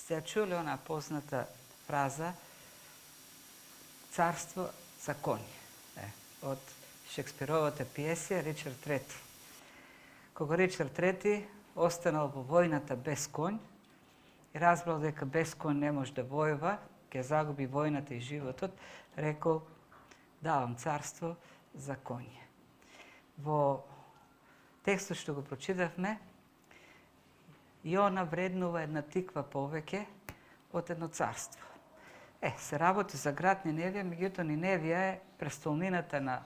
Сте чули она позната фраза "Царство за коњи" од Шекспировата пиесија Ричард Трети. Кога Ричард Трети останал во војната без конј и разбрал дека без конј не може да војува, ќе загуби војната и животот, рекол: "Давам царство за коњи." Во текстот што го прочитавме, Јона вреднува една тиква повеќе од едно царство. Се работи за град Ниневија, меѓутоа Ниневија е престолнината на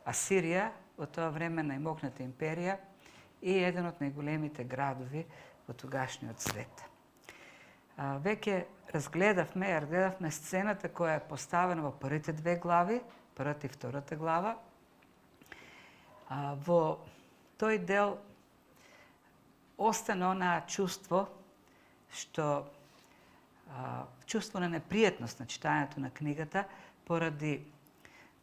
Асирија, во тоа време најмокната империја и еден од најголемите градови во тогашниот свет. Веќе разгледавме сцената која е поставена во првите две глави, првата и втората глава. Во тој дел остана онаа чувство што чувство на непријатност на читањето на книгата поради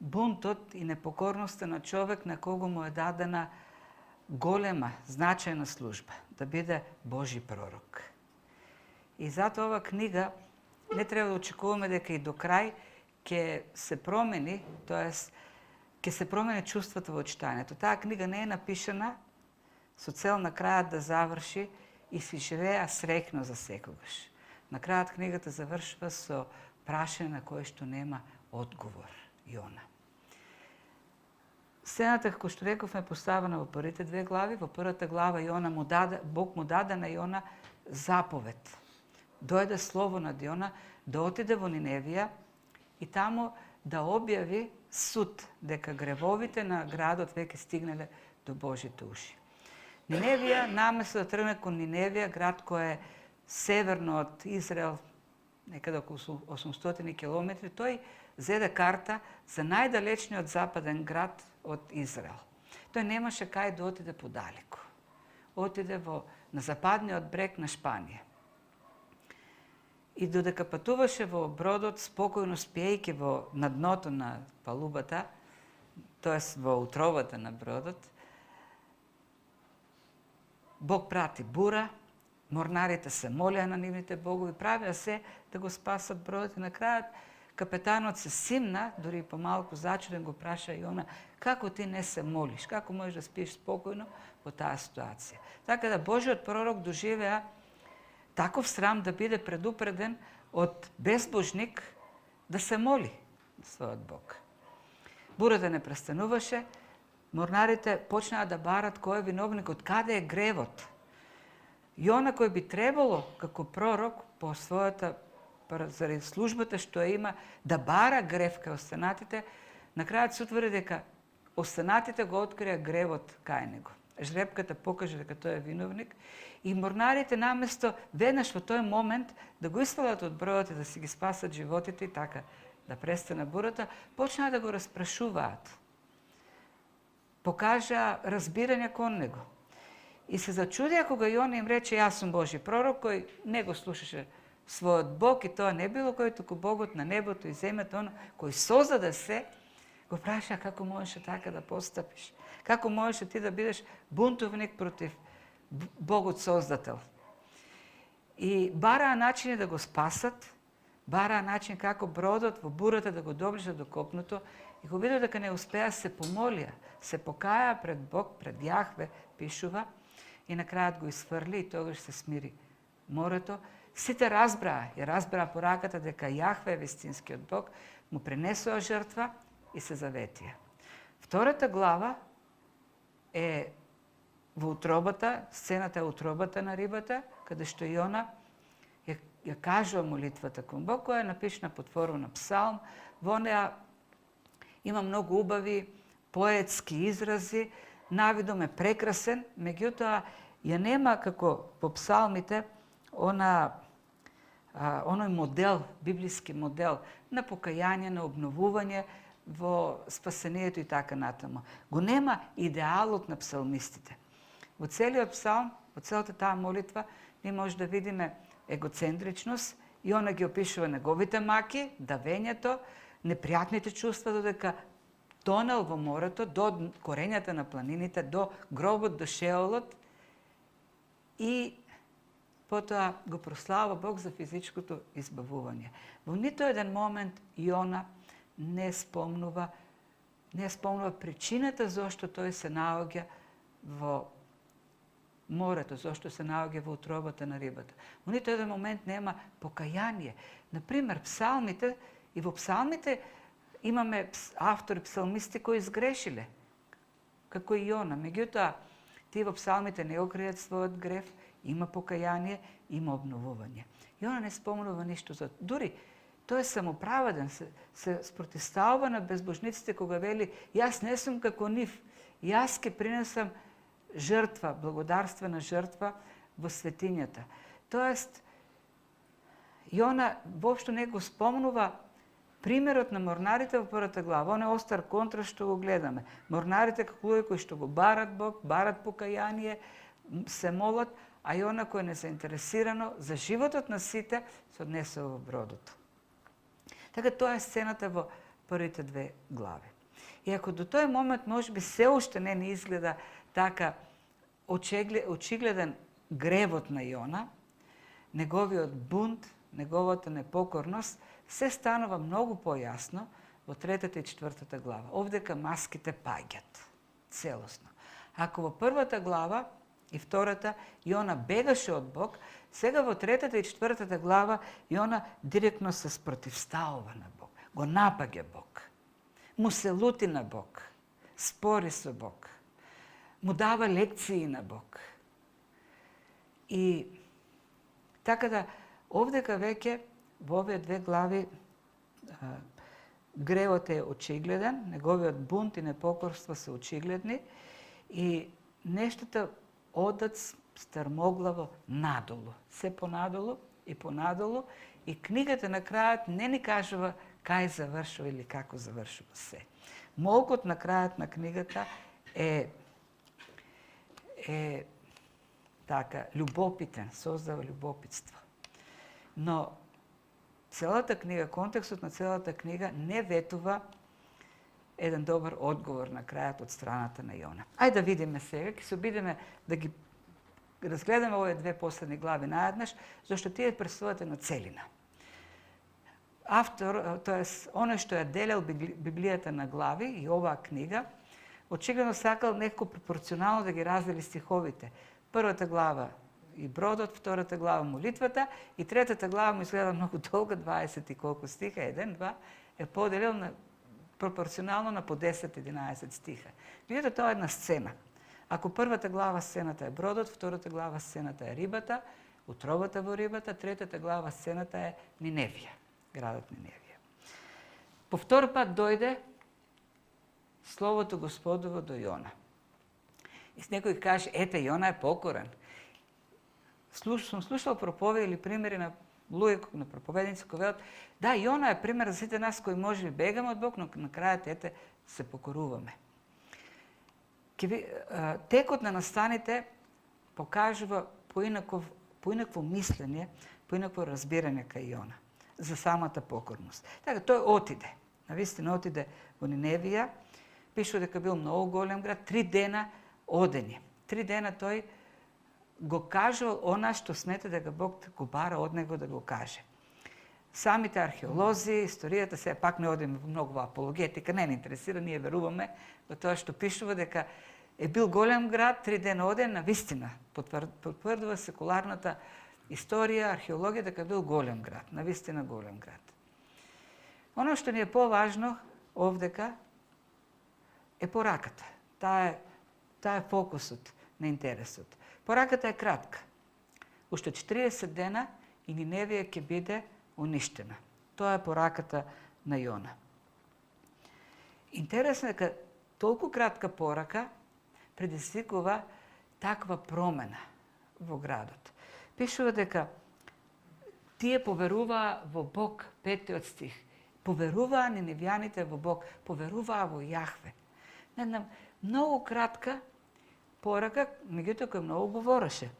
бунтот и непокорноста на човек на кого му е дадена голема, значајна служба, да биде Божи пророк. И затоа ова книга не треба да очекуваме дека и до крај ќе се промени, тоест ќе се промени чувството во читањето. Таа книга не е напишана со цел на крајот да заврши и си живеа среќно за секогаш. На крајот книгата завршува со прашање на кое што нема одговор, Јона. Сцената, како што рековме, поставена во првите две глави. Во првата глава Бог му даде на Јона заповед. Дојде слово над Јона да отиде во Ниневија и таму да објави суд, дека гревовите на градот веќе стигнале до Божите уши. Ниневија, наместо да тргне кон Ниневија, град кој е северно од Израел, некаде околу 800 километри, тој зеде карта за најдалечниот западен град од Израел. Тој немаше кај да отиде подалеку. Отиде на западниот брег на Шпанија. И додека патуваше во бродот, спокојно спиејќи на дното на палубата, тоест во утробата на бродот, Бог прати бура, морнарите се молеа на нивните богови, правеа се да го спасат бродот и на крајот капетанот се симна, дури и помалку зачуден го праша Јона: "Како ти не се молиш? Како можеш да спиеш спокојно во таа ситуација?" Така да Божиот пророк доживеа таков срам да биде предупреден од безбожник да се моли на својот Бог. Бурата не престануваше, морнарите почнаа да барат кој е виновник, од каде е гревот. Јона, кој би требало како пророк по својата заради службата што има да бара грев кај останатите, на крајот се утврди дека останатите го открија гревот кај него. Жребката покаже дека тој е виновник и морнарите наместо веднаш во тој момент да го испадат од бродот и да си ги спасат животите и така да престане бурата, почнаа да го распрашуваат. Покажа разбирање кон него. И се зачудија кога Јона им рече: "Јас сум Божи пророк", кој не го слушаше својот Бог и тоа не било кој, туку Богот на небото и земјата, оно кој создаде се, го праша: "Како можеш така да постапиш? Како можеш ти да бидеш бунтовник против Богот Создател?" И бараа начини да го спасат, бараа начин како бродот во бурата да го доближат до копното, и кога видеа дека не успеа, се помолија, се покаја пред Бог, пред Јахве, пишува, и на крајот го изфрли и тогаш се смири морето. Сите разбраа пораката дека Јахве е вистинскиот Бог, му пренесоа жртва и се заветија. Втората глава е во утробата, сцената е утробата на рибата, каде што Јона ја кажува молитвата кон Бог, која е напишана под форма на псалм. Во неа има многу убави поетски изрази, навидом е прекрасен, меѓутоа ја нема како по псалмите оној модел, библиски модел на покаяние, на обновување во спасението и така натаму. Го нема идеалот на псалмистите. Во целиот псалм, во целата таа молитва, ние може да видиме егоцентричност и она ги опишува неговите маки, давењето, непријатните чувства додека тонел во морето, до корењата на планините, до гробот, до шеолот и потоа го прослава Бог за физичкото избавување. Во ниту еден момент Јона не спомнува причината зашто тој се наоѓа во морето, зашто се наоѓа во утробата на рибата. Во ниту еден момент нема покаяние. Например, псалмите, и во псалмите имаме автори, псалмисти кои изгрешиле, како и Јона. Меѓутоа, тие во псалмите не го кријат својот грев, има покаяние, има обновување. Јона не спомнува ништо за тоа. Дури тој е самоправеден, се спротивстава на безбожниците кога вели јас не сум како нив, јас ке принесам жртва, благодарствена жртва во светињата. Тоест, Јона воопшто не го спомнува примерот на морнарите во првата глава. Он е остар контраст што го гледаме. Морнарите како луѓе кои што го барат Бог, барат покаяние, се молат, а Јона кој е незаинтересирано за животот на сите, се однесува во бродот. Така тоа е сцената во првите две глави. И ако до тој момент можеби се уште не ни изгледа така очигледен гревот на Јона, неговиот бунт, неговата непокорност, се станува многу појасно во третата и четвртата глава. Овдека маските паѓат целосно. Ако во првата глава и втората Јона бегаше од Бог, сега во третата и четвртата глава Јона директно се спротивставува на Бог. Го напаѓа Бог. Му се лути на Бог. Спори со Бог. Му дава лекции на Бог. И така да, овдека веќе во овие две глави гревот е очигледен, неговиот бунт и непокорство се очигледни и нештата одат стрмоглаво надолу, се понадолу и книгата на крајот не ни кажува кај завршува или како завршува се. Молкот на крајот на книгата е така љубопитен, создава љубопитство. Но целата книга, контекстот на целата книга не ветува еден добар одговор на крајот од страната на Јона. Ајде да видиме сега, ќе се обидеме да ги разгледаме овие две последни глави наеднаш, зашто тие представуваат една целина. Автор, тоест, оној што ја делел Библијата на глави и оваа книга, очигледно сакал некако пропорционално да ги раздели стиховите. Првата глава и бродот, втората глава молитвата и третата глава му изгледа многу долга, 20 и колку стиха, 1, 2, е поделил на пропорционално на по 10-11 стиха. Видите, тоа е една сцена. Ако првата глава сцената е бродот, втората глава сцената е рибата, утробата во рибата, третата глава сцената е Ниневија, градот Ниневија. По втор пат дојде Словото Господово до Јона. И с некој каже, ете, Јона е покорен. Сум слушал проповеди или примери на луѓе, на проповедници кои велат, да, Јона е пример за сите нас кои може би бегаме од Бог, но на крајот ете се покоруваме. Текот на настаните покажува поинакво мислење, поинакво разбирање кај Јона за самата покорност. Така, тој отиде. Навистина отиде во Ниневија, пишува дека бил многу голем град, 3 дена одење. 3 дена тој го кажувал она што смета дека Бог го бара од него да го каже. Самите археолози, историјата, сега пак не одиме многу во апологетика, не интересира, ние веруваме во тоа што пишува дека е бил голем град, 3 дена оден, навистина потврдува секуларната историја, археологија дека бил голем град, навистина голем град. Оно што ни е поважно овдека е пораката. Таа е фокусот на интересот. Пораката е кратка. Уште 40 дена и Ниневија ќе биде уништена. Тоа е пораката на Јона. Интересно е дека толку кратка порака предизвикува таква промена во градот. Пишува дека тие поверуваа во Бог, 5 стих. Поверуваа ниневјаните во Бог, поверуваа во Јахве. Многу кратка порака, меѓутоа кој многу говореше.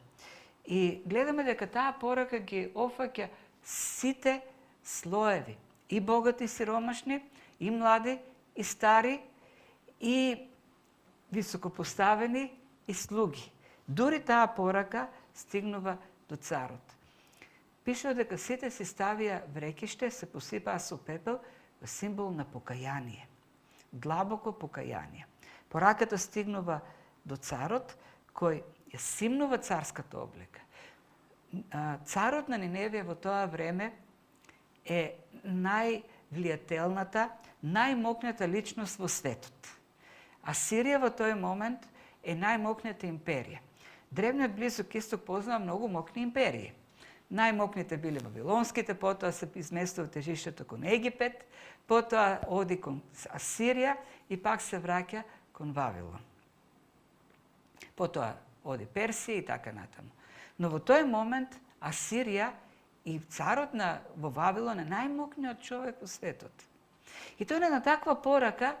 И гледаме дека таа порака ги опфаќа сите слоеви, и богати, и сиромашни, и млади, и стари, и високопоставени, и слуги. Дури таа порака стигнува до царот. пишува дека сите си ставија врекиште, се посипаа со пепел, символ на покаяние. Длабоко покаяние. Пораката стигнува до царот, кој ја симнува царската облека. Царот на Ниневија во тоа време е највлијателната, најмокната личност во светот. Асирија во тој момент е најмокната империја. Древниот Близок Исток познава многу мокни империи. Најмокните биле вавилонските, потоа се изместува тежишето кон Египет, потоа оди кон Асирија и пак се враќа кон Вавилон. Потоа оди Персија и така натаму. Но во тој момент Асирија и царот во Вавилон е најмокниот човек во светот. И тоа е на таква порака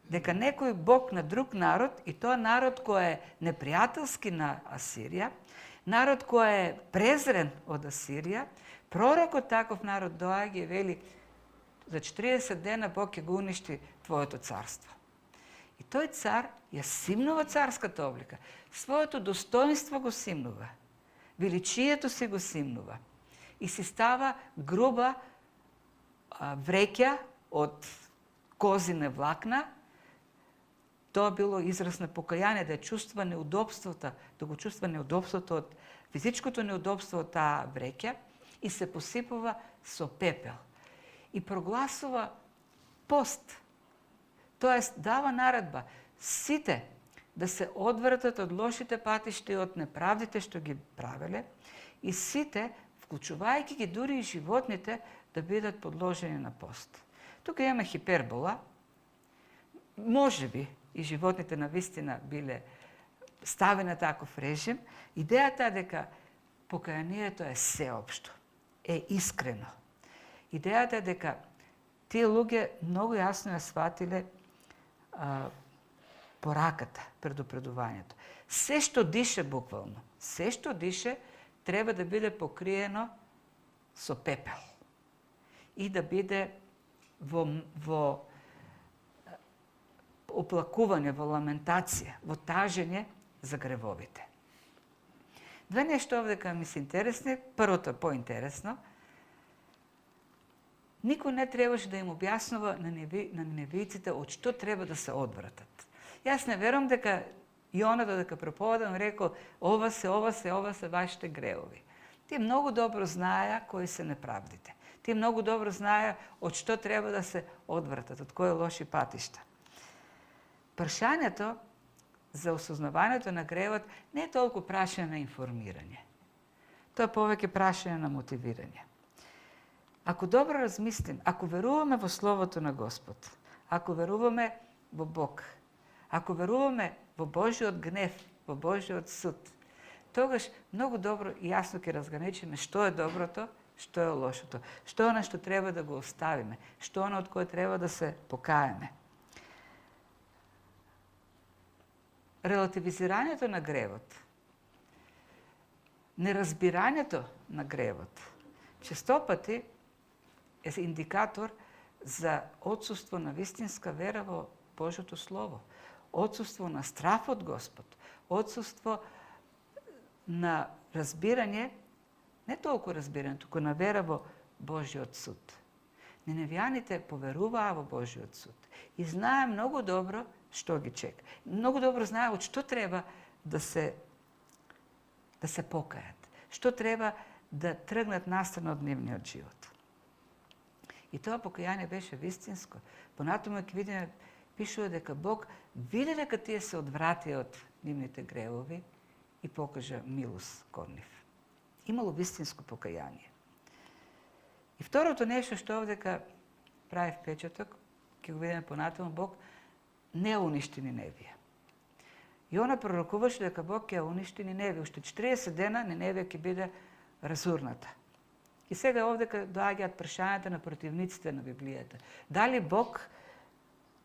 дека некој бог на друг народ, и тоа народ кој е непријателски на Асирија, народ кој е презрен од Асирија, пророкот таков народ доаѓа и вели за 40 дена Бог ќе го уништи твоето царство. И тој цар ја симнува царската облика, своето достоинство го симнува, величието си го симнува и си става груба вреќа од козине влакна. Тоа било израз на покаяние, да чувства неудобството, да го чувства неудобството од физичкото неудобство од таа вреќа и се посипува со пепел. И прогласува пост. Тоест дава наредба сите да се одвратат од лошите патишта и од неправдите што ги правеле и сите, вклучувајќи ги дури и животните, да бидат подложени на пост. Тука имаме хипербола. Можеби и животните навистина биле ставени на таков режим. Идејата е дека покаянието е сеопшто, е искрено. Идејата е дека тие луѓе многу јасно ја сватиле пораката, предупредувањето. Се што дише буквално, се што дише треба да биде покриено со пепел и да биде во оплакување, во ламентација, во тажење за гревовите. Две нешто овдека ми се интересни. Првото е поинтересно. Никој не требаше да им објаснува на ниневијците од што треба да се одвратат. Јас не верувам дека Јона додека проповедам рекол ова се вашите гревови. Тие многу добро знаеа кои се неправдите. Тие многу добро знаеа од што треба да се одвратат, од кои лоши патишта. Прашањето за осознавањето на гревот не е толку прашање на информирање. Тоа е повеќе прашање на мотивирање. Ако добро размислим, ако веруваме во Словото на Господ, ако веруваме во Бог, ако веруваме во Божиот гнев, во Божиот суд, тогаш многу добро и јасно ќе разграничиме што е доброто, што е лошото, што е она што треба да го оставиме, што е она од кое треба да се покаеме. Релативизирањето на гревот, неразбирањето на гревот, честопати е индикатор за отсуство на вистинска вера во Божјото Слово, отсуство на страф од Господ, отсуство на разбирање, не толку разбирање, туку на вера во Божјиот суд. Ниневјаните поверуваа во Божјиот суд и знае многу добро што ги чека. Многу добро знае од што треба да се покајат, што треба да тргнат настрана од нивниот живот. И тоа покаяние беше вистинско. Понатаму ќе видиме, пишува дека Бог виде дека тие се одвратија од нивните гревови и покажа милост кон нив. Имало вистинско покаяние. И второто нешто што овдека прави впечаток, ќе го видиме понатаму, Бог не уништи Ниневија. Јона пророкуваше дека Бог ќе уништи Ниневија. Уште 40 дена Ниневија ќе биде разурната. И сега овдека доаѓаат прашањата на противниците на Библијата. Дали Бог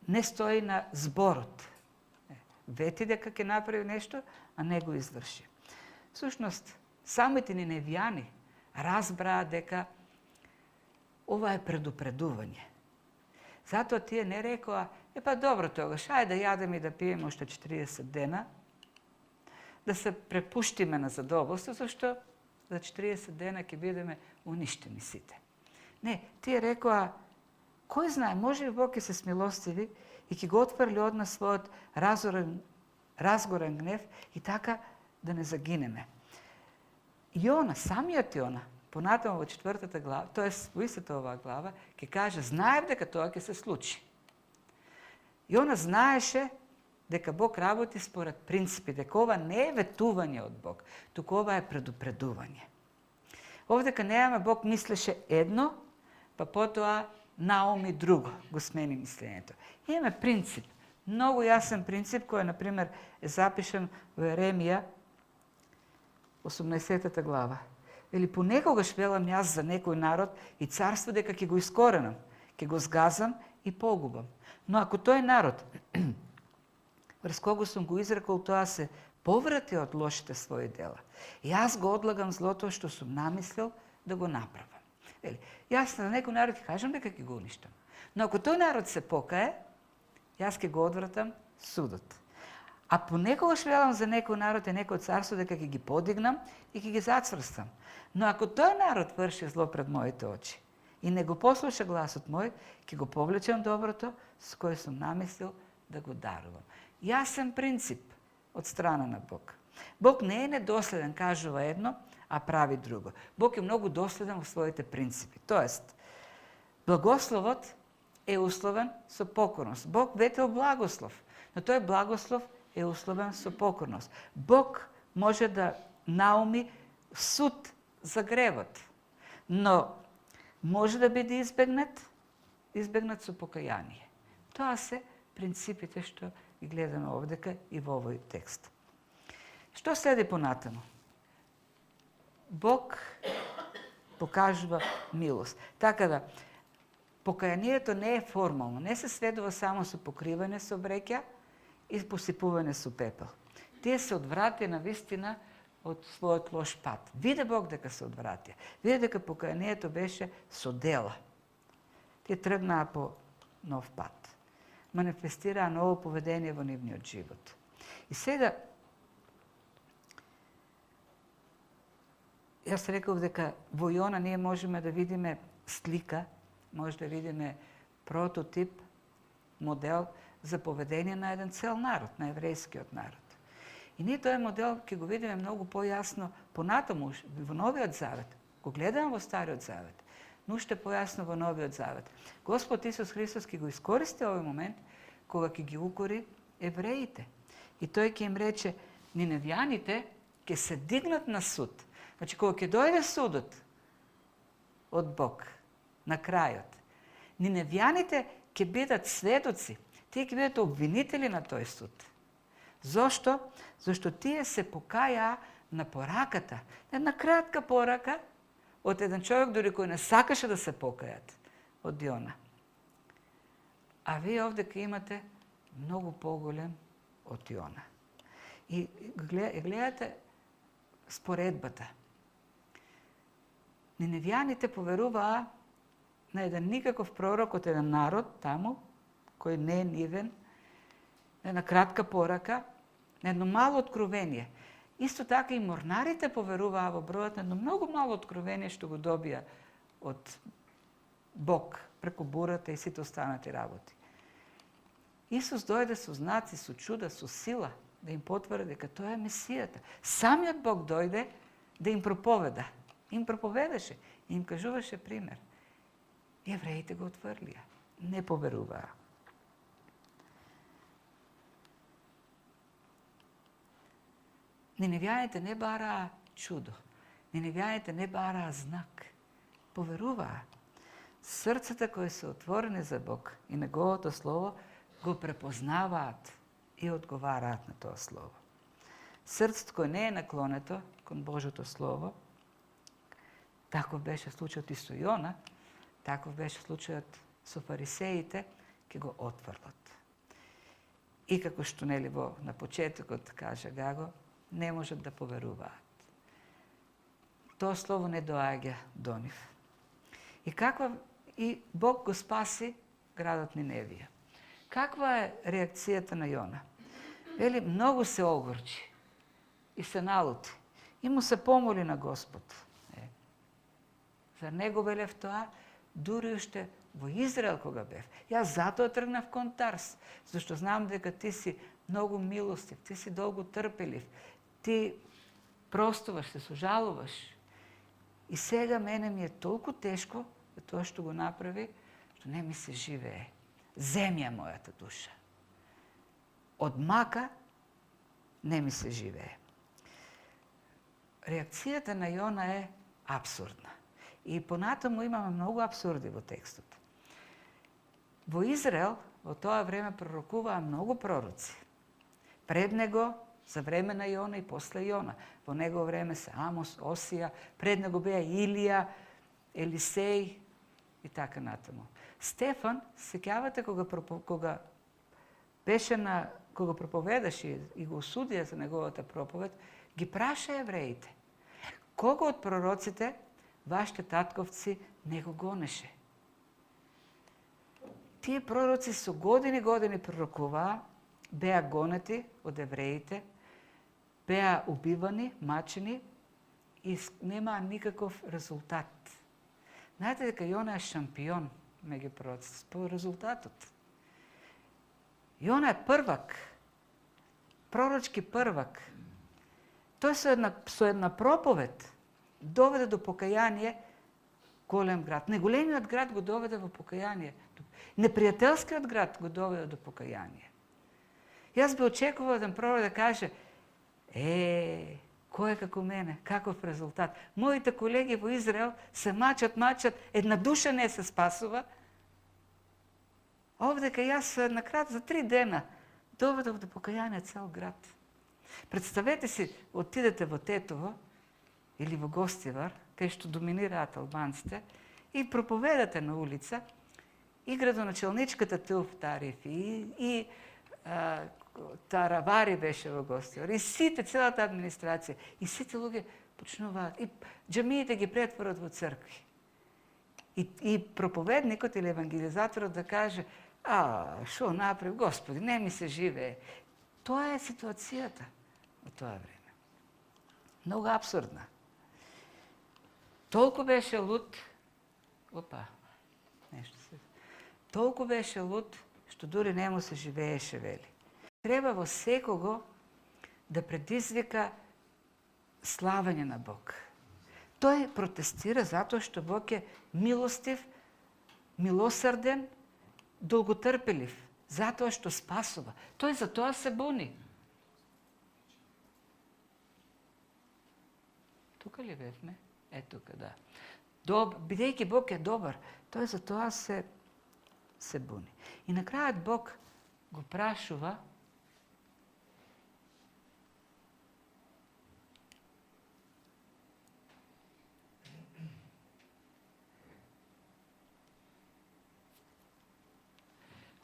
не стои на зборот? Вети дека ќе направи нешто, а не го изврши. Всушност, самите ниневјани разбраа дека ова е предупредување. Затоа тие не рекоа, па добро тогаш, ајде да јадеме и да пиеме уште 40 дена, да се препуштиме на задоволство, зашто за 40 dena ќе бидеме уништени сите. Не, тие рекоа, кој знае, може би Бог ќе се смилостиви и ќе го отфрли од нас својот разгорен гнев и така да не загинеме. Јона, самиот Јона, понатаму во 4-та глава, тоест во истата оваа глава, ќе каже, знаев дека тоа ќе се случи. Јона знаеше дека Бог работи според принципи, дека ова не е ветување од Бог, туку ова е предупредување. Овдека немаме Бог мислеше едно, па потоа науми друго, го смени мислењето. Имаме принцип, многу јасен принцип, кој, например, е запишен во Еремија, 18 глава. Вели, понекогаш велам јас за некој народ и царство дека ќе го искоренам, ќе го сгазам и погубам. Но ако тој народ, врз кого сум го изрекол, тоа се поврати од лошите своји дела, јас го одлагам злото што сум намислил да го направам. Вели, јас на некој народ ќе кажам дека ќе го уништам. Но ако тој народ се покае, јас ќе го одвратам судот. А понекогаш велам за некој народ и некој царство дека ќе ги подигнам и ќе ги зацврстам. Но ако тој народ врши зло пред моите очи и не го послуша гласот мој, ќе го повлечам доброто с кој сум намислил да го дарувам. Јасен принцип од страна на Бог. Бог не е недоследен, кажува едно, а прави друго. Бог е многу доследен во своите принципи. Тоест, благословот е условен со покорност. Бог ветел благослов, но тој благослов е условен со покорност. Бог може да науми суд за гревот, но може да биде избегнат со покаяние. Тоа се принципите што ги гледаме овдека и во овој текст. Што следи понатаму? Бог покажува милост. Така да, покаянието не е формално, не се сведува само со покривање со бреќа и посипување со пепел. Тие се одвратија на вистина од својот лош пат. Виде Бог дека се одвратија. Виде дека покаянието беше со дела. Тие тргнаа по нов пат. Манифестираа ново поведение во нивниот живот. И сега, јас реков дека во Јона ние можеме да видиме слика, може да видиме прототип, модел за поведение на еден цел народ, на еврејскиот народ. И ние тој модел ќе го видиме многу појасно понатаму во Новиот Завет. Го гледаме во Стариот Завет, но уште појасно во Новиот Завет. Господ Исус Христос ќе го искористи овој момент кога ќе ги укори евреите. И тој ќе им рече, ниневјаните ќе се дигнат на суд. Значи, кога ќе дојде судот од Бог на крајот, ниневјаните ќе бидат сведоци, тие ќе бидат обвинители на тој суд. Зошто? Зошто тие се покаја на пораката, една кратка порака од еден човек дори кој не сакаше да се покајат од Јона. А вие овдека имате многу поголем од Јона. И гледате споредбата. Ниневјаните поверуваа на еден никаков пророк од еден народ таму, кој не е нивен, на една кратка порака, на едно мало откровение. Исто така и морнарите поверуваа во бројот на едно многу мало откровение што го добија од Бог преку бурата и сите останати работи. Исус дојде со знаци, со чуда, со сила да им потврди дека тој е Месијата. Самиот Бог дојде да им проповеда. Им проповедаше, им кажуваше пример. Евреите го отврлија, не поверуваа. Ниневјаните не бараа чудо. Ниневјаните не бараа знак. Поверуваа. Срцата кои се отворени за Бог и Неговото Слово го препознаваат и одговараат на тоа Слово. Срцето кој не е наклонето кон Божото Слово, таков беше случајот и со Јона, таков беше случајот со фарисеите, ќе го отврлат. И како што нели на почетокот каже Гаго, не можат да поверуваат. Тоа слово не доаѓа до нив. И Бог го спаси градот Ниневија. Каква е реакцијата на Јона? Вели, многу се огорчи и се налути. и му се помоли на Господ. Зар не го велев тоа? Дури уште во Израел кога бев. Јас затоа тргнав кон Тарс, зашто знам дека ти си многу милостив, ти си долго трпелив, ти простуваш, се сожалуваш. И сега мене ми е толку тешко за тоа што го направи, што не ми се живее. Земја мојата душа. Од мака не ми се живее. Реакцијата на Јона е апсурдна. И понатаму имаме многу апсурди во текстот. Во Израел во тоа време пророкуваа многу пророци. Пред него, за време на Јона и после Јона. Во негово време се Амос, Осија, пред него беа Илија, Елисеј и така натаму. Стефан, сеќавате кога беше кога проповедаше и го осудија за неговата проповед, ги праша евреите. Кого од пророците вашите татковци не го гонеше? Тие пророци со години пророкуваа, беа гонети од евреите, беа убивани, мачени и немаа никаков резултат. Знаете дека Јона е шампион меѓу пророците по резултатот. Јона е првак, пророчки првак. Тој со една проповед доведе до покаяние голем град. Не големиот град го доведе во покаяние. Непријателскиот град го доведе до покаяние. Јас би очекувал еден пророк да каже: кој е како мене, каков резултат? Моите колеги во Израел се мачат, една душа не се спасува. Овдека јас на крат за 3 дена доведов до покаяние цел град. Представете си, отидете во Тетово или во Гостивар, кај што доминираат албанците, и проповедате на улица, и градоначалничката Тилф Тарифи, и Таравари беше во Гостивар, и сите, целата администрација, и сите луѓе почнуваат, и џамиите ги претворат во цркви. И проповедникот или евангелизаторот да каже: шо направи, Господи, не ми се живее. Тоа е ситуацијата во тоа време. Многу апсурдна. Толку беше луд, толку беше луд, што дури не му се живееше, вели. Треба во секого да предизвика славење на Бог. Тој протестира затоа што Бог е милостив, милосрден, долготрпелив, затоа што спасува. Тој за тоа се буни. Тука ли бевме? Тука, да. Бидејќи Бог е добар, тој за тоа се буни. И на крајот Бог го прашува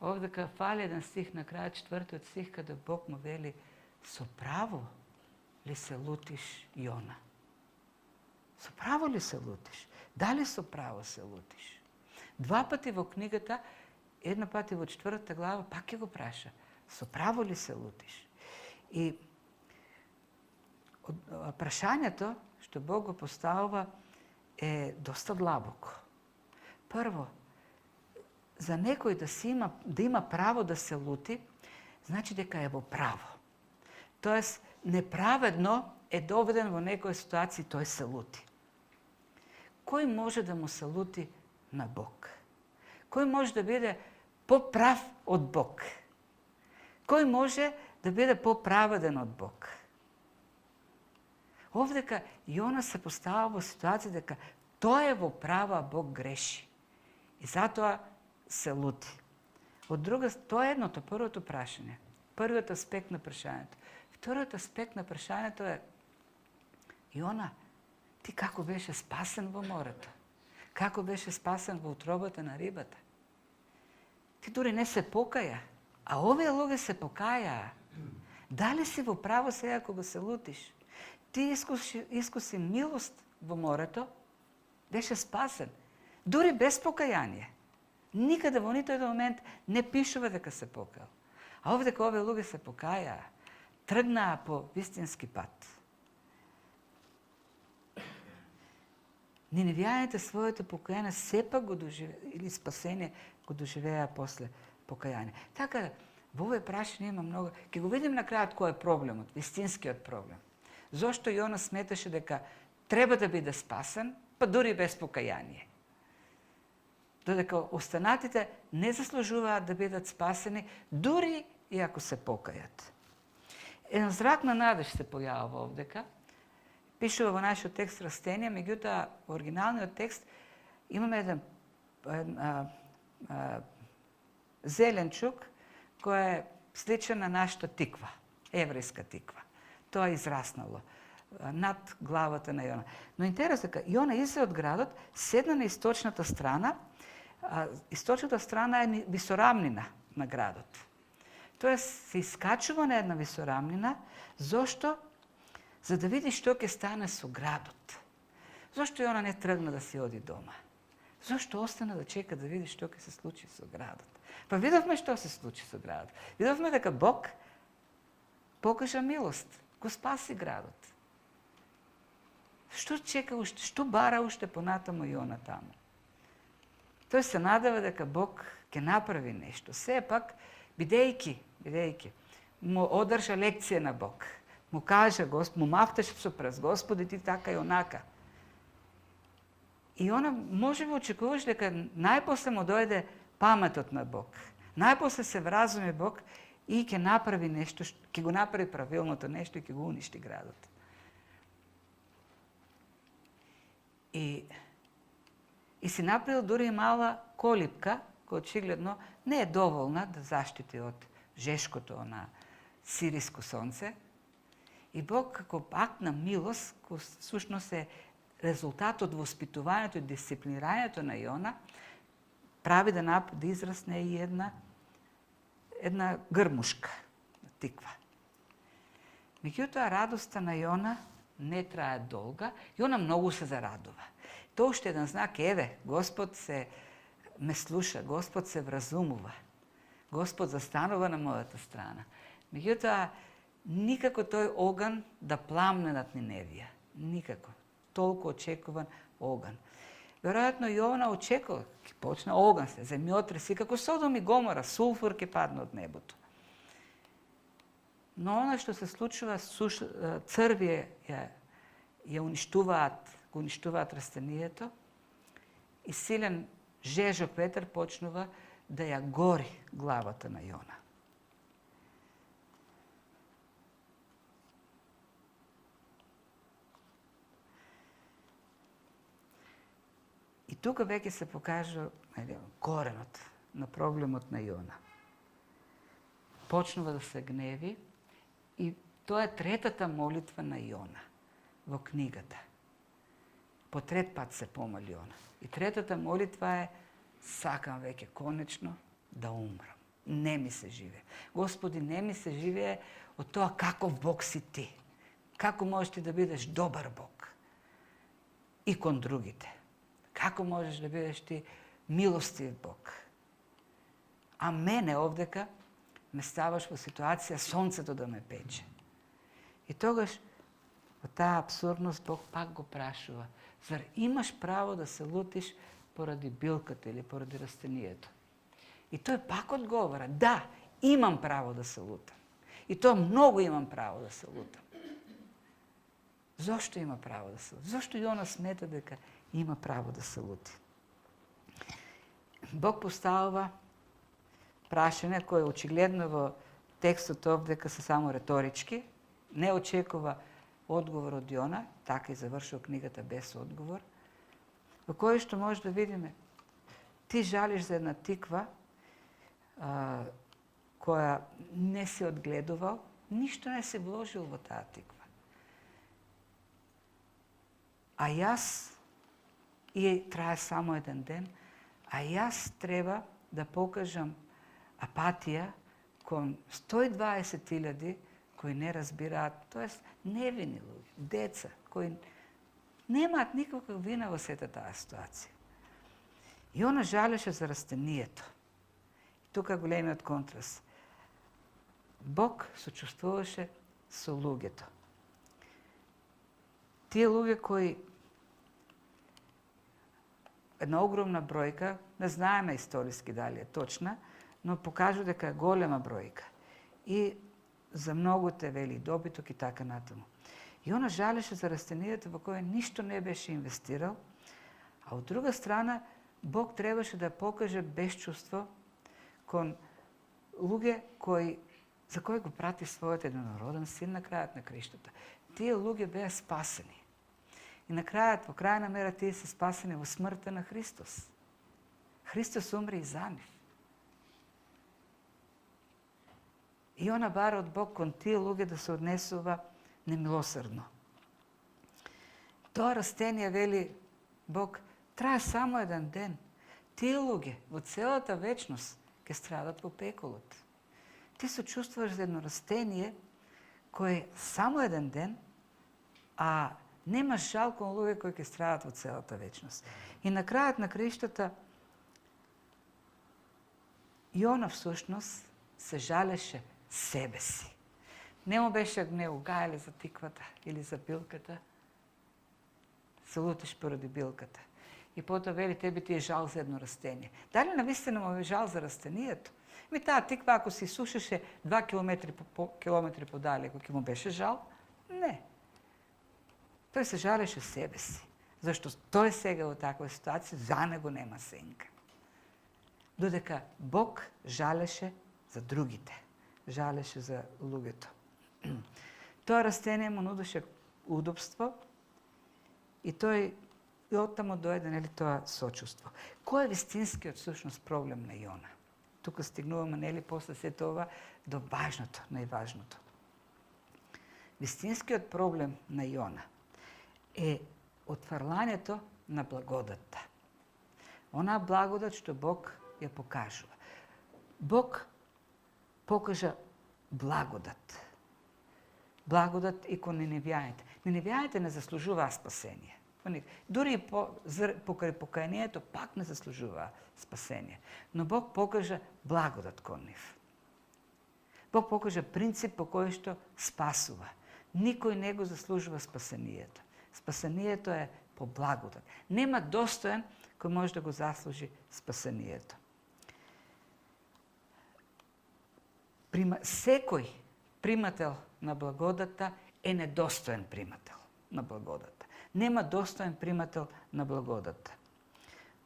овдека фали еден стих на крајот, 4 стих, каде Бог му вели: со право ли се лутиш, Јона? Со право ли се лутиш? Дали со право се лутиш? 2 пати во книгата, една пати во 4 глава, пак ќе го праша: со право ли се лутиш? И прашањето што Бог го поставува е доста длабоко. Прво, за некој да има право да се лути, значи дека е во право. Тоест, неправедно е доведен во некоја ситуација, тој се лути. Кој може да му се лути на Бог? Кој може да биде поправ од Бог? Кој може да биде поправеден од Бог? Овдека Јона се поставува во ситуација дека тој е во право, а Бог греши. И затоа се лути. Од друга, тоа е едното, првото прашање. Првиот аспект на прашањето. Вториот аспект на прашањето е: Јона, ти како беше спасен во морето? Како беше спасен во утробата на рибата? Ти дури не се покаја, а овие луѓе се покајаа. Дали си во право сега кога се лутиш? Ти искуси милост во морето, беше спасен, дури без покаяние. Никаде во ниту еден момент не пишува дека се покаал. А овдека овие луѓе се покајаа, тргнаа по вистински пат. Ниневјаните своето покаяние сепак го доживеа, или спасение го доживеа после покаяние. Така, во овој прашање има многу. Ќе го видим на крајот кој е проблемот, вистинскиот проблем. Зошто Јона сметаше дека треба да биде спасен, па дури без покаяние. Додека останатите не заслужуваат да бидат спасени, дури и ако се покајат. Еден зрак на надеж се појавува овдека. Пишува во нашиот текст растенија, меѓутоа во оригиналниот текст имаме еден зеленчук кој е сличен на нашата тиква, еврејска тиква. Тоа е израснало над главата на Јона. Но интересно дека Јона излезе од градот, седна на источната страна. Источната страна е висорамнина на градот. Тоест се искачува на една висорамнина, зошто? За да види што ќе стане со градот. Зошто Јона не тргна да си оди дома? Зошто остана да чека да види што ќе се случи со градот? Па видовме што се случи со градот. Видовме дека Бог покажа милост, го спаси градот. Што чека уште, што бара уште понатаму Јона таму? Тој се надева дека Бог ќе направи нешто. Сепак, бидејќи, му одржа лекција на Бог. Му кажа, му мафташе со прст, Господи, ти така и онака. И она може би очекуваш дека најпосле му дојде паметот на Бог. Најпосле се вразуме Бог и ќе направи нешто, ќе го направи правилното нешто и ќе го уништи градот. И си направил дури мала колипка, која очигледно не е доволна да заштити од жешкото на сириско сонце. И Бог, како акт на милост, кој всушност е резултат од воспитувањето и дисциплинирањето на Јона, прави да израсне и една грмушка, тиква. Меѓутоа, радоста на Јона не трае долга. Јона многу се зарадува. Тоа уште еден знак, еве, Господ ме слуша, Господ се вразумува. Господ застанува на мојата страна. Меѓутоа, никако тој оган да пламне над Ниневија. Никако. Толку очекуван оган. Веројатно Јона очекува, ќе почне оган се, земјотреси, како Содом и Гомора, сулфур ќе падне од небото. Но она што се случува, црви ја уништуваат растенијето и силен жежок ветер почнува да ја гори главата на Јона. И тука веќе се покажа коренот на проблемот на Јона. Почнува да се гневи и тоа е третата молитва на Јона во книгата. По трет пат се помоли Јона. И третата молитва е: сакам веќе конечно да умрам. Не ми се живее. Господи, не ми се живее од тоа каков Бог си ти. Како можеш ти да бидеш добар Бог и кон другите. Како можеш да бидеш ти милостив Бог? А мене овдека ме ставаш во ситуација сонцето да ме пече. И тогаш во таа абсурдност Бог пак го прашува: зар имаш право да се лутиш поради билката или поради растенијето? И тој пак одговора: да, имам право да се лутам. И тоа многу имам право да се лутам. Зошто има право да се лути? Зошто Јона смета дека има право да се лути? Бог поставува прашање кој очигледно во текстот овдека се само реторички, не очекува одговор од Јона, така и завршува книгата без одговор, во кој што може да видиме: ти жалиш за една тиква која не си одгледувал, ништо не си вложил во таа тиква. А јас, и трае само еден ден, а јас треба да покажам апатија кон 120.000 кои не разбираат, тоест невини луѓе, деца, кои немаат никаква вина во сета таа ситуација. И она жалеше за растенијето. Тука големиот контраст. Бог сочувствуваше со луѓето. Тие луѓе кои една огромна бројка, не знаеме историски дали е точна, но покажу дека е голема бројка. И за многуте вели добиток и така натаму. И она жалеше за растенијата во кое ништо не беше инвестирал, а од друга страна Бог требаше да покаже безчувство кон луѓе за кои го прати својот единороден син на крајот на криштата. Тие луѓе беа спасени. И на крајот, во крајна мера, тие се спасени во смртта на Христос. Христос умре и за нив. И она бара од Бог кон тие луѓе да се однесува немилосрдно. Тоа растение, вели Бог, трае само еден ден. Тие луѓе во целата вечност ќе страдат во пеколот. Ти се чувствуваш за едно растение кое само еден ден, а немаш жал кон луѓе кои ќе страдат во целата вечност. И на крајот на криштата Јона всушност се жалеше себе си. Не му беше гнев, гајле за тиквата или за билката. Се лутиш поради билката. И потоа вели, тебе ти е жал за едно растение. Дали навистина му е жал за растението? Таа тиква, ако се сушеше 2 километри подалеку, ќе му беше жал? Не. Тој се жалеше себе си. Зашто тој сега во таква ситуација, за него нема сенка. Додека Бог жалеше за другите. Жалеше за луѓето. Тоа растение му нудеше удобство и тој и оттаму дојде, нели, тоа сочувство. Кој е вистинскиот всушност проблем на Јона? Тука стигнуваме, нели, после се тоа до важното, најважното. Вистинскиот проблем на Јона е отфрлањето на благодатта. Она благодат што Бог ја покажува. Бог покажа благодат. Благодат и кон ниневјаните. Ниневјаните не заслужуваа спасение. Дури и покрај покајанието пак не заслужуваа спасение. Но Бог покажа благодат кон нив. Бог покажа принцип по кој што спасува. Никој не го заслужува спасението. Спасението е по благодат. Нема достоен кој може да го заслужи спасението. Секој примател на благодата е недостоен примател на благодата. Нема достоен примател на благодата.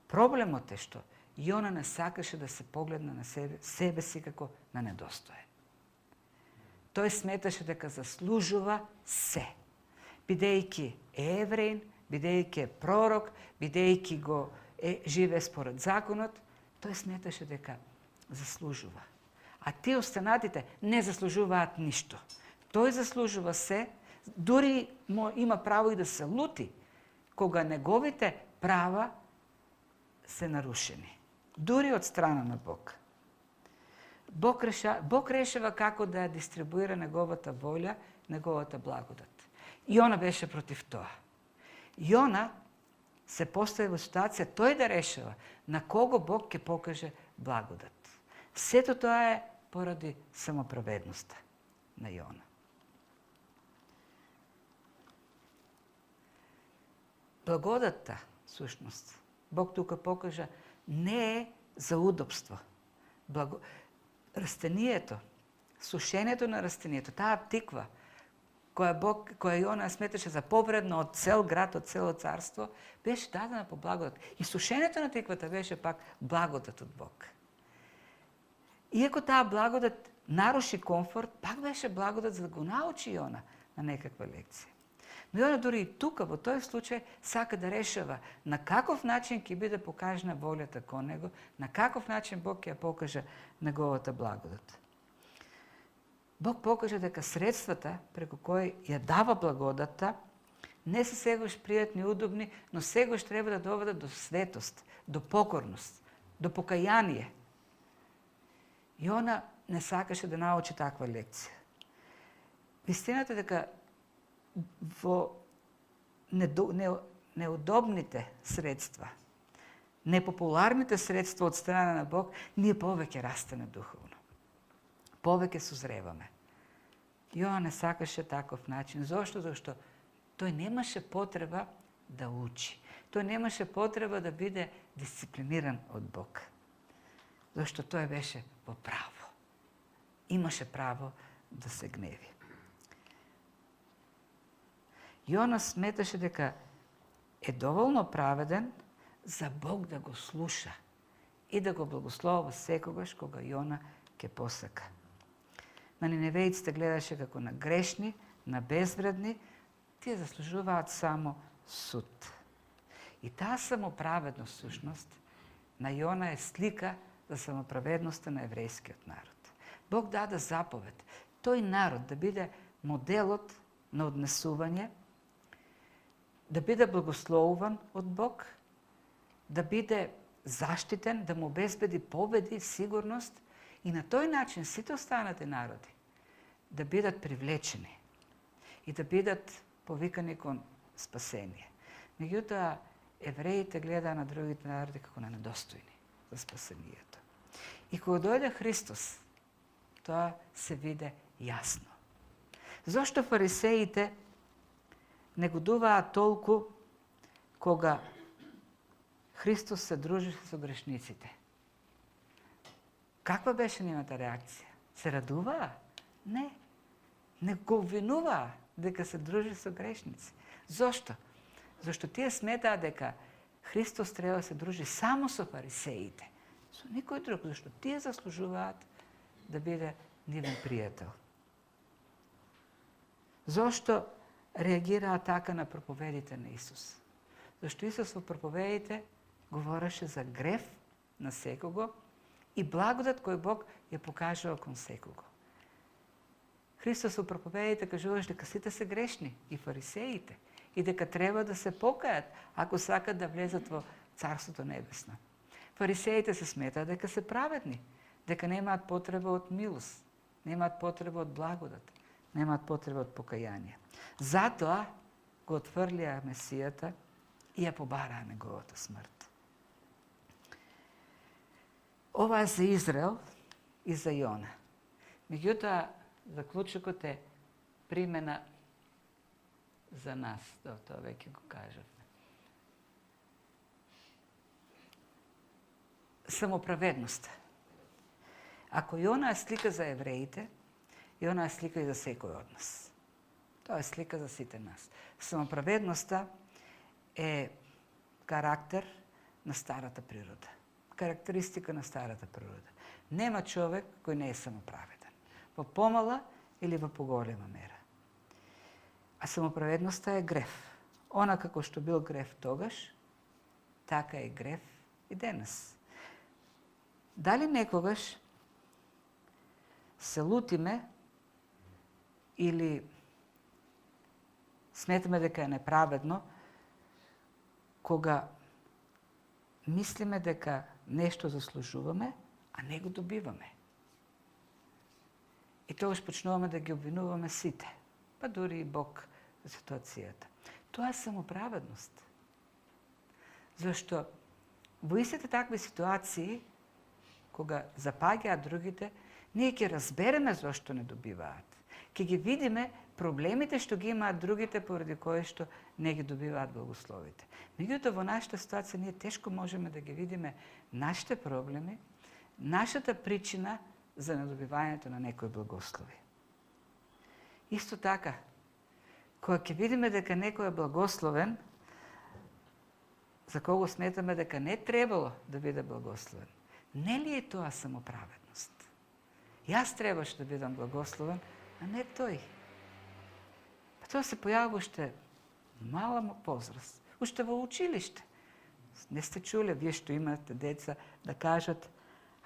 Проблемот е што Јона не сакаше да се погледне на себе си како на недостоен. Тој сметаше дека заслужува се. Бидејќи е евреин, бидејќи е пророк, бидејќи го живее според законот, тој сметаше дека заслужува. А тие останатите не заслужуваат ништо. Тој заслужува се, дури има право и да се лути, кога неговите права се нарушени. Дури од страна на Бог. Бог решава како да ја дистрибуира неговата волја, неговата благодат. И она беше против тоа. Јона се постави во ситуација тој да решава на кого Бог ќе покаже благодат. Сето тоа е поради самоправедноста на Јона. Благодатта, сушност, Бог тука покажа, не е за удобство. Растението, сушењето на растението, таа тиква, која Јона сметаше за повредно од цел град, од цело царство, беше дадена по благодат. И сушењето на тиквата беше пак благодат од Бог. Иако таа благодат наруши комфорт, пак беше благодат за да го научи Јона на некаква лекција. Но Јона дури и тука, во тој случај, сака да решава на каков начин ќе биде покажена волјата кон него, на каков начин Бог ќе ја покаже неговата благодат. Бог покаже дека средствата преку кои ја дава благодата не се сегаш пријатни и удобни, но сегаш треба да доведат до светост, до покорност, до покаяние. Јона не сакаше да научи таква лекција. Вистината дека во неудобните средства, непопуларните средства од страна на Бог, ние повеќе растеме духовно. Повеќе созреваме. Јона не сакаше таков начин. Зошто? Зашто тој немаше потреба да учи. тој немаше потреба да биде дисциплиниран од Бог. Зашто тој беше во право. Имаше право да се гневи. Јона сметаше дека е доволно праведен за Бог да го слуша и да го благословува секогаш кога Јона ќе посака. На ниневејците гледаше како на грешни, на безвредни, тие заслужуваат само суд. И таа самоправедност, сушност, на Јона е слика за самоправедноста на еврејскиот народ. Бог даде заповед тој народ да биде моделот на однесување, да биде благословуван од Бог, да биде заштитен, да му обезбеди победи, сигурност и на тој начин сите останати народи да бидат привлечени и да бидат повикани кон спасение. Меѓутоа, евреите глеdaa на другите народи како на недостојни за спасението. И кога дојде Христос, тоа се виде јасно. Зошто фарисеите негодуваат толку кога Христос се дружи со грешниците? Каква беше нивната реакција? Се радуваа? Не. Не го обвинуваа дека се дружи со грешници. Зошто? Зашто тие сметаа дека Христос треба да се дружи само со фарисеите, со никој друг, зашто тие заслужуваат да биде нивен пријател. Зошто реагираа така на проповедите на Исус? Зашто Исус во проповедите говореше за грев на секого и благодат кој Бог ја покажува кон секого. Христос во проповедите кажуваше дека сите се грешни, и фарисеите, и дека треба да се покајат ако сакат да влезат во Царството Небесно. Фарисеите се сметаат дека се праведни, дека немаат потреба од милост, немаат потреба од благодат, немаат потреба од покаяние. Затоа го отфрлија Месијата и ја побараа неговата смрт. Ова е за Израел и за Јона. Меѓутоа, заклучокот е примена за нас. Тоа веќе го кажавме. Самоправедноста. Ако Јона е слика за евреите, Јона е слика и за секој од нас. Тоа е слика за сите нас. Самоправедноста е карактер на старата природа. Карактеристика на старата природа. Нема човек кој не е самоправеден. Во помала или во поголема мера. А самоправедноста е грев. Она како што бил грев тогаш, така е грев и денес. Дали некогаш се лутиме или сметаме дека е неправедно кога мислиме дека нешто заслужуваме, а не го добиваме. И тогаш почнуваме да ги обвинуваме сите, па дури и Бог за ситуацијата. Тоа е самоправедност. Зашто во истите такви ситуации, кога запаѓаат другите, ние ќе разбереме зошто не добиваат. Ќе ги видиме проблемите што ги имаат другите поради кои што не ги добиваат благословите. Меѓутоа во нашата ситуација ние тешко можеме да ги видиме нашите проблеми, нашата причина за недобивањето на некои благослови. Исто така, кога ќе видиме дека некој е благословен, за кого сметаме дека не требало да биде благословен, не ли е тоа самоправедност? Јас требаше да бидам благословен, а не тој. Па тоа се појавува уште мала возраст, уште во училиште. Не сте чуле, вие што имате деца, да кажат: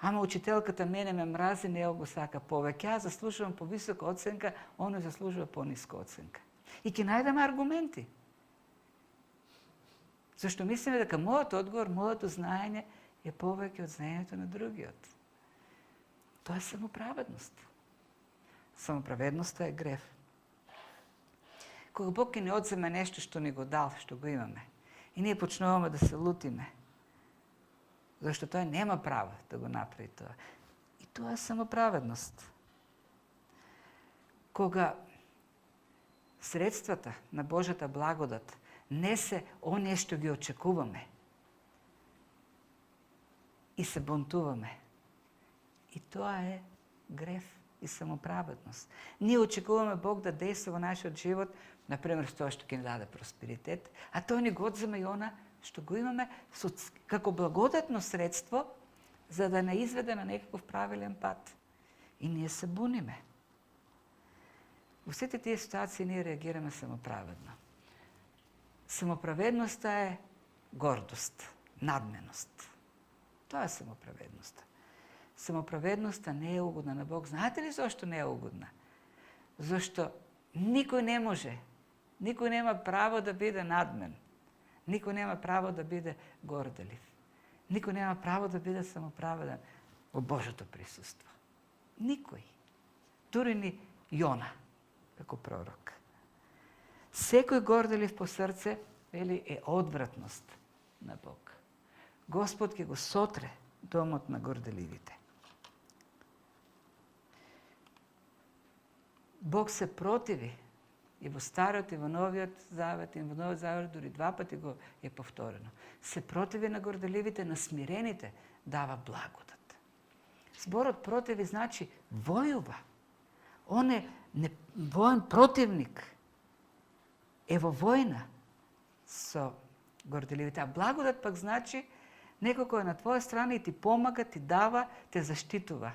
ама учителката мене ме мрази, не го сака повеќе, јас заслужувам повисока оценка, оној заслужува пониска оценка. И ќе најдеме аргументи. Зашто мислиме дека мојот одговор, моето знаење е повеќе од знаењето на другиот. Тоа е самоправедност. Самоправедноста е грев. Кога Бог ни одземе нешто што ни го дал, што го имаме, и ние почнуваме да се лутиме, зашто тој нема право да го направи тоа. И тоа е самоправедност. Кога средствата на Божјата благодат не се оние што ги очекуваме. И се бунтуваме. И тоа е греф и самоправедност. Ние очекуваме Бог да действа во нашиот живот, например, с тоа што ќе ни даде просперитет, а тој ни го одзема и она што го имаме како благодатно средство за да не изведе на некаков правилен пат. И ние се буниме. Во сите тие ситуации ние реагираме самоправедно. Самоправедноста е гордост, надменост. Тоа е самоправедноста. Самоправедноста не е угодна на Бог. Знаете ли зашто не е угодна? Зашто никој не може, никој нема право да биде надмен. Никој нема право да биде горделив. Никој нема право да биде самоправеден во Божото присуство. Никој. Дури ни Јона, како пророк. Секој горделив по срце, вели, е одвратност на Бог. Господ ќе го сотре домот на горделивите. Бог се противи и во Стариот и во Новиот Завет, и во Новиот Завет дури 2 пати го е повторено. Се противи на горделивите, на смирените дава благодат. Зборот противи значи војува. Он е воен противник. Е во војна со горделивите. А благодат пак значи некој кој е на твоја страна и ти помага, ти дава, те заштитува.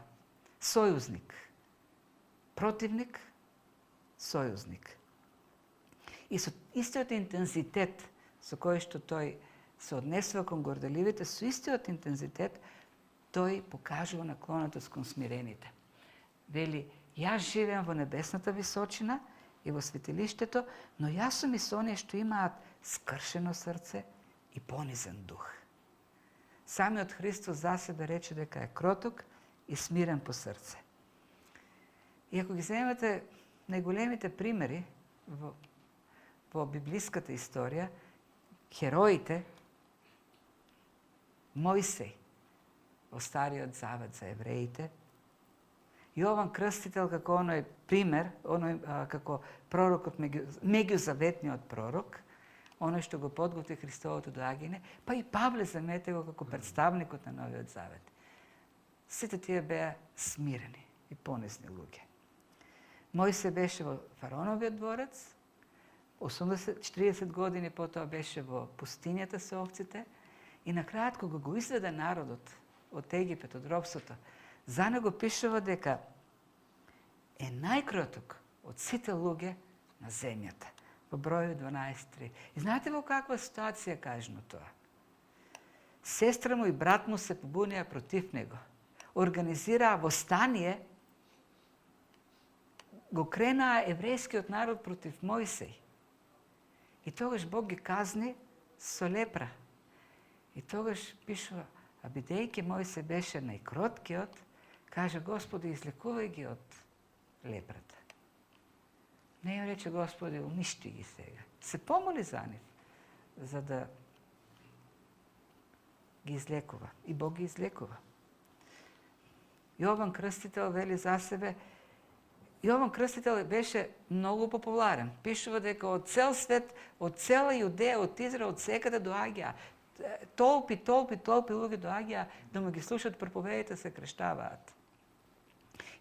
Сојузник. Противник, сојузник. И со истиот интензитет со кој што тој се однесува кон горделивите, со истиот интензитет тој покажува наклонетост кон смирените. Вели, јас живеам во небесната височина и во светилиштето, но јас сум и со оние што имаат скршено срце и понизен дух. Самиот Христос за себе рече дека е кроток и смирен по срце. И ако ги земете најголемите примери во библиската историја, хероите, Мојсей во Стариот Завет за евреите, Јован Крстител како оној пример, како пророкот меѓузаветниот пророк, оној што го подготви Христовото доаѓање, па и Павле замете го како представникот на Новиот Завет. Сите тие беа смирени и понизни луѓе. Мојсей беше во фараоновиот дворец, 40 години потоа беше во пустињата со овците и на крајот кога го изведе народот од Египет, од робството, за него пишува дека е најкроток од сите луѓе на земјата. Во Бројови 12:3. И знаете во каква ситуација кажано тоа? Сестра му и брат му се побунија против него. Организираа востание, го кренаа еврејскиот народ против Мојсей. И тогаш Бог ги казни со лепра. И тогаш пишува, а бидејќи Мојсей беше најкроткиот, каже Господи, излекувај ги од лепрата. Не ја рече Господи, уништи ги сега. Се помоли за нив, за да ги излекува. И Бог ги излекува. Јован Крстител вели за себе, Јован Крстител беше многу популарен. Пишува дека од цел свет, од цела Јудеја, од Израел, од секаде доаѓаа. Толпи луѓе доаѓаа да му ги слушат проповедите, се крштаваат.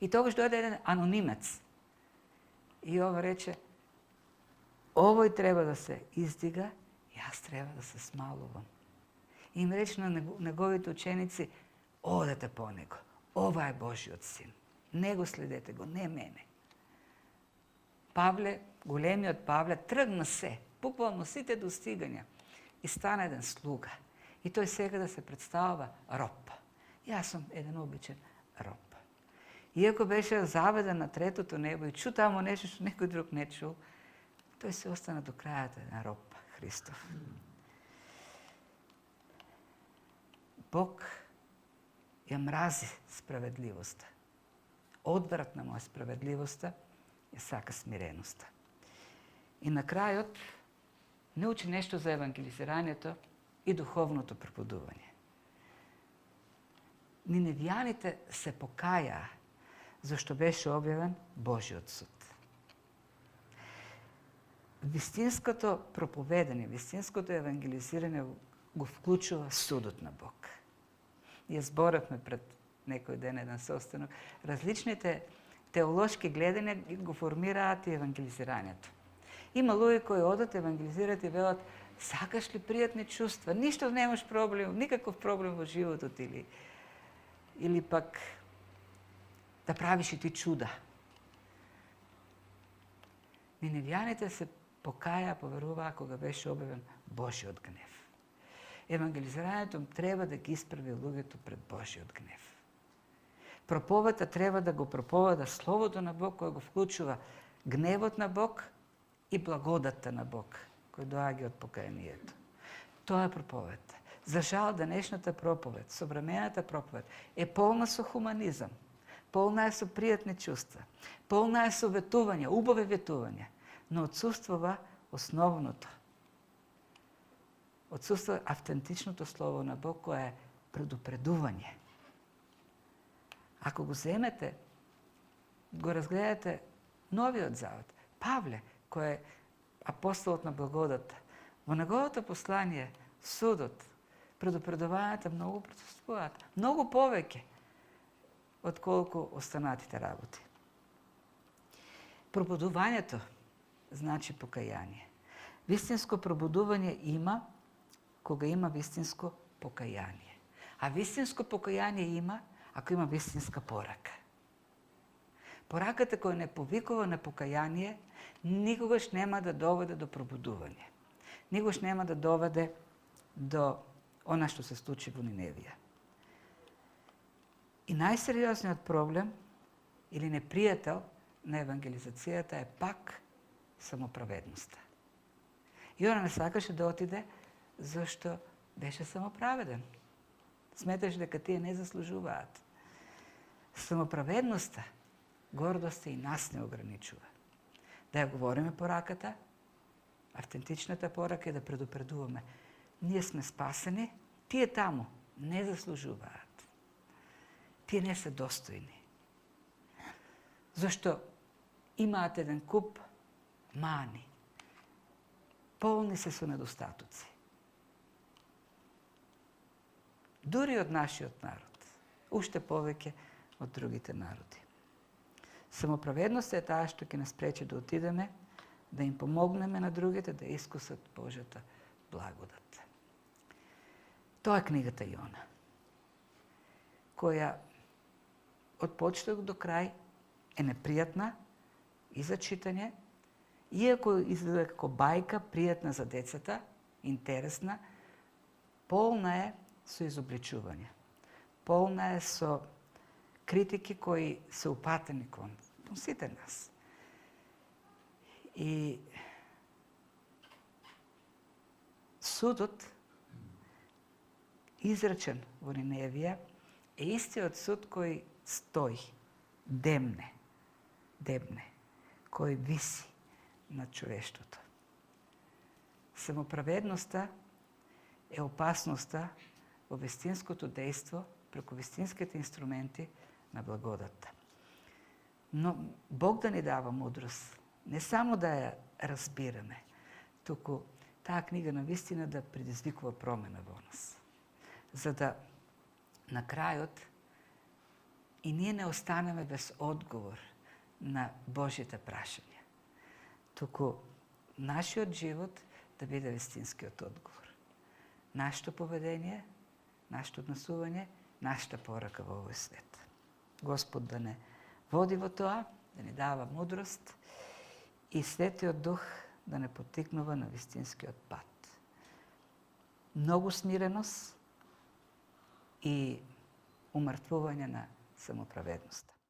И тогаш дојде еден анонимец. И ова рече, овој треба да се издига, јас треба да се смалувам. И им рече на неговите ученици, одете по него. Ова е Божиот син. Не го следете го, не мене. Павле, големиот Павле, тргна се, буквално сите достигања и стана еден слуга. И тој сега да се представува роб. Јас сум еден обичен роб. Иако беше заведен на третото небо и чу тамо нешто што некој друг не чул, тој се остана до крајот еден роб Христов. Бог ја мрази справедливоста. Одвратна му е справедливоста и сака смиреноста. И на крајот не учи нешто за евангелизирањето и духовното пробудување. Ниневјаните се покајаа зашто беше објавен Божиот суд. вистинското проповедање, вистинското евангелизирање го вклучува судот на Бог. Ние зборавме пред некој ден еден состанок, различните теолошки гледања го формираат и евангелизирањето. Има луѓе кои одат, евангелизираат и велат: сакаш ли пријатни чувства? Ништо немаш проблем, никаков проблем во животот или пак да правиш и ти чуда. Ниневјаните се покаја, поверуваа кога беше објавен Божиот гнев. Евангелизирањето треба да ги исправи луѓето пред Божиот гнев. Проповедта треба да го проповеда Словото на Бог, кој го вклучува гневот на Бог и благодатта на Бог, кој доаѓа од покаянието. Тоа е проповедта. За жал, денешната проповед, современата проповед е полна со хуманизам, полна е со пријатни чувства, полна е со ветувања, убави ветувања, но отсуствува основното. Отсуствува автентичното Слово на Бог, кое е предупредување. Ако го земете, го разгледате Новиот Завет, Павле, кој е апостолот на благодата, во неговото послание, судот, предупредувањата многу присуствуваат, многу повеќе отколку останатите работи. Пробудувањето значи покаяние. Вистинско пробудување има кога има вистинско покаяние. А вистинско покаяние има ако има вистинска порака. Пораката која не повикува на покаяние, никогаш нема да доведе до пробудување. Никогаш нема да доведе до она што се случи во Ниневија. И најсериозниот проблем или непријател на евангелизацијата е пак самоправедноста. Јона не сакаше да отиде зашто беше самоправеден. Сметаше дека тие не заслужуваат. Самоправедноста, гордоста и нас не ограничува. Да ја говориме пораката, автентичната порака е да предупредуваме. Ние сме спасени, тие таму не заслужуваат. Тие не се достојни. Зашто имаат еден куп мани. Полни се со недостатоци. Дури од нашиот народ. Уште повеќе од другите народи. Самоправедноста е таа што ќе нас пречи да отидеме, да им помогнеме на другите да искусат Божјата благодат. Тоа е книгата Јона, која од почеток до крај е непријатна и за читање, иако изгледа како бајка, пријатна за децата, интересна, полна е со изобличување. Полна е со критики кои се упатени кон сите нас. И судот изречен во Ниневија е истиот суд кој стои, дебне, кој виси над човештвото. Самоправедноста е опасноста во вистинското дејство преку вистинските инструменти на благодата. Но Бог да ни дава мудрост, не само да ја разбираме, туку таа книга на вистина да предизвикува промена во нас. За да на крајот и ние не останеме без одговор на Божите прашања, туку нашиот живот да биде вистинскиот одговор. Нашето поведение, нашето однесување, нашата порака во овој свет. Господ да не води во тоа, да ни дава мудрост и Светиот Дух да не поттикнува на вистинскиот пат. Многу смиреност и умртвување на самоправедноста.